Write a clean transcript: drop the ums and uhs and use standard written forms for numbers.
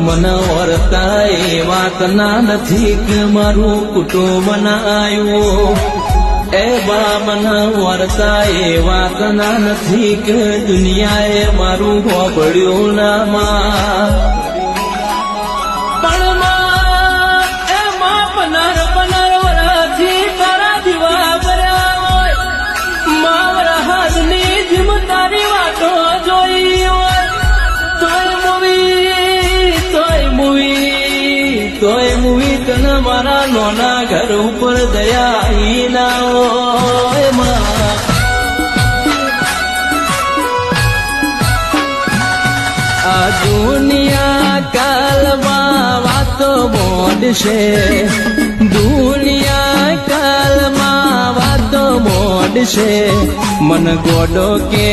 મન વર્તા એ વાતના નથી કે મારું કુટુંબ ના આવ્યું એ બા મન વર્તા એ વાતના નથી કે દુનિયાએ મારું હોબળ્યું ના માં તોય મુવી તન મારા નોના ઘર ઉપર દયા ના હોય માં આ દુનિયા કાલમાં વાતો મોડશે દુનિયા કાલમાં વાતો મોડશે મન ગોડો કે